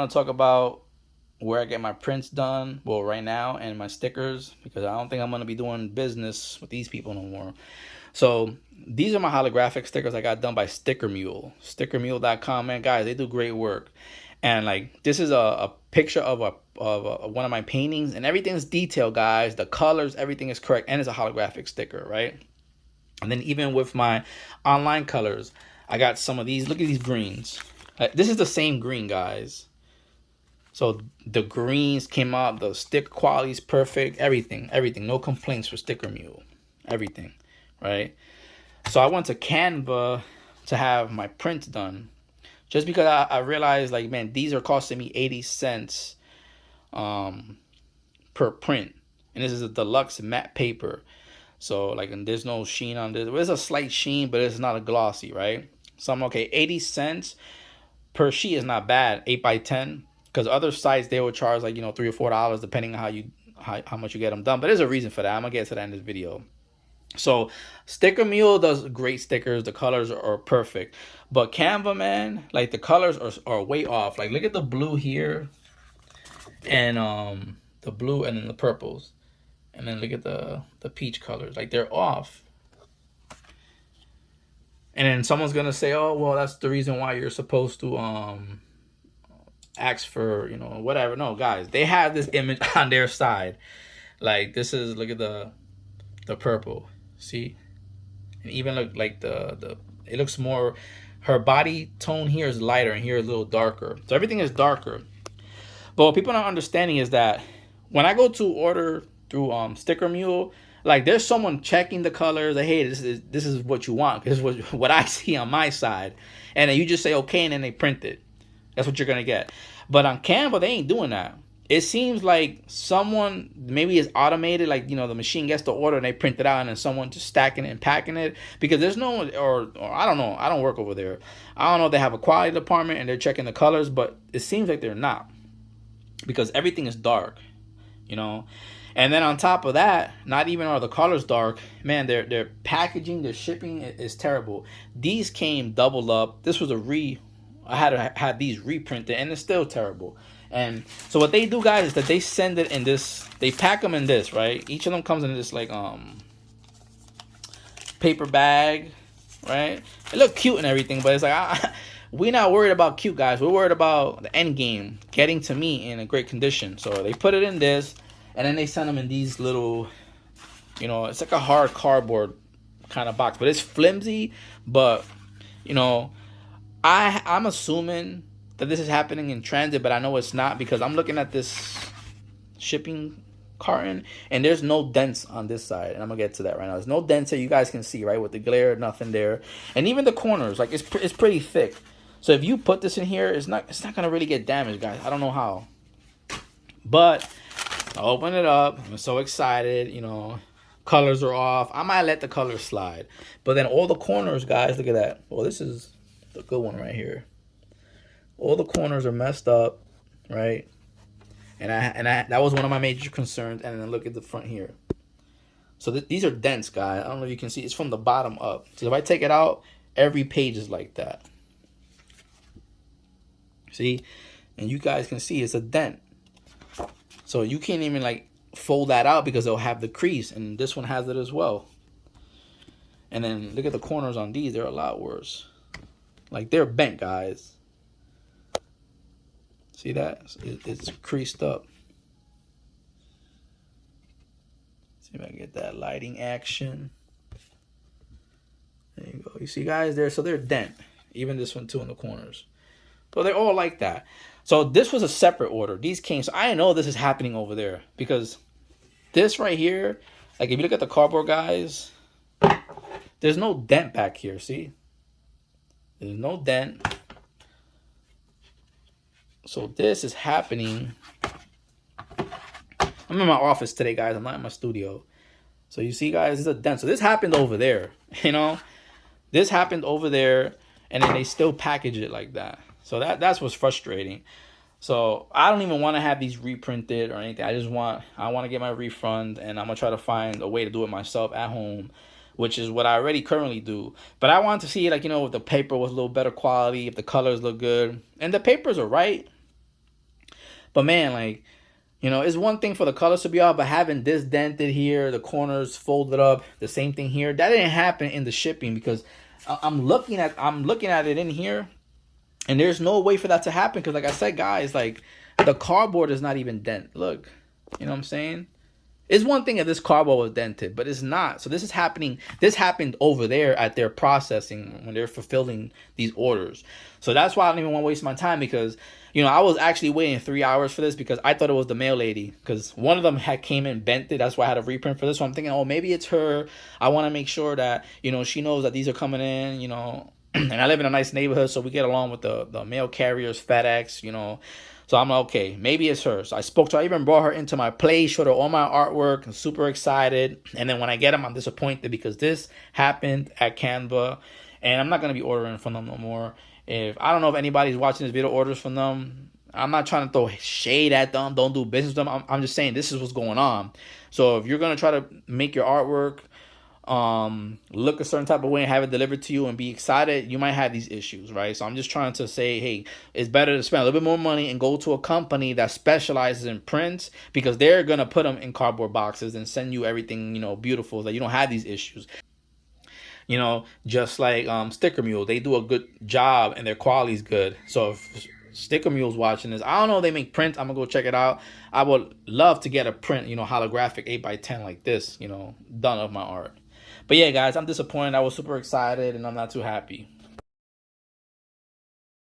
want to talk about where I get my prints done, well, right now, and my stickers, because I don't think I'm going to be doing business with these people no more. So these are my holographic stickers I got done by Sticker Mule. Stickermule.com, man, guys, they do great work. And like, this is a picture of one of my paintings, and everything's detailed, guys. The colors, everything is correct, and it's a holographic sticker, right? And then even with my online colors, I got some of these. Look at these greens. This is the same green, guys. So the greens came out, the stick quality is perfect, everything, no complaints for Sticker Mule, everything, right? So I went to Canva to have my prints done, just because I realized, like, man, these are costing me 80 cents per print, and this is a deluxe matte paper. So like, and there's no sheen on this. There's a slight sheen, but it's not a glossy, right? So I'm okay. 80 cents per sheet is not bad. 8x10. Because other sites, they will charge like, $3 or $4 depending on how much you get them done. But there's a reason for that. I'm gonna get to that in this video. So Sticker Mule does great stickers. The colors are perfect. But Canva, man, like the colors are way off. Like, look at the blue here, and the blue, and then the purples, and then look at the peach colors. Like, they're off. And then someone's gonna say, oh, well, that's the reason why you're supposed to ask for, whatever. No, guys, they have this image on their side. Like, this is, look at the purple, see? And even look like it looks more, her body tone here is lighter and here is a little darker. So everything is darker. But what people are not understanding is that when I go to order through Sticker Mule, like, there's someone checking the colors. Like, hey, this is what you want. This is what I see on my side. And then you just say okay, and then they print it. That's what you're gonna get. But on Canva, they ain't doing that. It seems like someone, maybe it's automated, like, the machine gets the order and they print it out, and then someone just stacking it and packing it. Because there's no one, or I don't know, I don't work over there. I don't know if they have a quality department and they're checking the colors, but it seems like they're not. Because everything is dark, And then on top of that, not even are the colors dark, man, their packaging, their shipping is terrible. These came doubled up. This was I had to have these reprinted, and it's still terrible. And so what they do, guys, is that they send it in this, they pack them in this, right? Each of them comes in this, like, paper bag, right? It look cute and everything, but it's like, we're not worried about cute, guys. We're worried about the end game, getting to me in a great condition. So they put it in this, and then they send them in these little, it's like a hard cardboard kind of box, but it's flimsy. But, I'm assuming that this is happening in transit, but I know it's not, because I'm looking at this shipping carton, and there's no dents on this side, and I'm gonna get to that right now. There's no dents here. You guys can see, right, with the glare, nothing there, and even the corners, like, it's pretty thick. So if you put this in here, it's not gonna really get damaged, guys. I don't know how, but I open it up. I'm so excited. Colors are off. I might let the colors slide, but then all the corners, guys, look at that. Well, this is the good one right here. All the corners are messed up, right? And that was one of my major concerns. And then look at the front here. So these are dents, guys. I don't know if you can see. It's from the bottom up. So if I take it out, every page is like that. See? And you guys can see it's a dent. So you can't even, like, fold that out because it'll have the crease. And this one has it as well. And then look at the corners on these. They're a lot worse. Like, they're bent, guys. See that? It's creased up. See if I can get that lighting action. There you go. You see, guys, so they're dent. Even this one too in the corners. So they're all like that. So this was a separate order. These came. So I know this is happening over there, because this right here, like, if you look at the cardboard, guys, there's no dent back here. See? There's no dent. So this is happening. I'm in my office today, guys. I'm not in my studio. So you see, guys, this is a dent. So this happened over there, This happened over there, and then they still package it like that. So that's what's frustrating. So I don't even want to have these reprinted or anything. I want to get my refund, and I'm going to try to find a way to do it myself at home, which is what I already currently do. But I want to see, like, if the paper was a little better quality, if the colors look good. And the papers are right. But man, like, you know, it's one thing for the colors to be off, but having this dented here, the corners folded up, the same thing here, that didn't happen in the shipping, because I'm looking at it in here, and there's no way for that to happen, because like I said, guys, like, the cardboard is not even dent. Look, you know what I'm saying? It's one thing if this cardboard was dented, but it's not. So this is happening. This happened over there at their processing when they're fulfilling these orders. So that's why I don't even want to waste my time, because, you know, I was actually waiting 3 hours for this because I thought it was the mail lady, because one of them had came in bent it. That's why I had a reprint for this. So I'm thinking, oh, maybe it's her. I want to make sure that, you know, she knows that these are coming in, you know. And I live in a nice neighborhood, so we get along with the mail carriers, FedEx, you know. So I'm like, okay, maybe it's her. So I spoke to her. I even brought her into my place, showed her all my artwork. I'm super excited. And then when I get them, I'm disappointed because this happened at Canva. And I'm not going to be ordering from them no more. I don't know if anybody's watching this video orders from them. I'm not trying to throw shade at them. Don't do business with them. I'm just saying this is what's going on. So if you're going to try to make your artwork look a certain type of way and have it delivered to you and be excited, you might have these issues, right? So I'm just trying to say, hey, it's better to spend a little bit more money and go to a company that specializes in prints, because they're gonna put them in cardboard boxes and send you everything, you know, beautiful, that you don't have these issues. You know, just like Sticker Mule, they do a good job and their quality's good. So if Sticker Mule's watching this, I don't know if they make prints, I'm gonna go check it out. I would love to get a print, you know, holographic 8x10 like this, you know, done of my art. But yeah, guys, I'm disappointed. I was super excited, and I'm not too happy.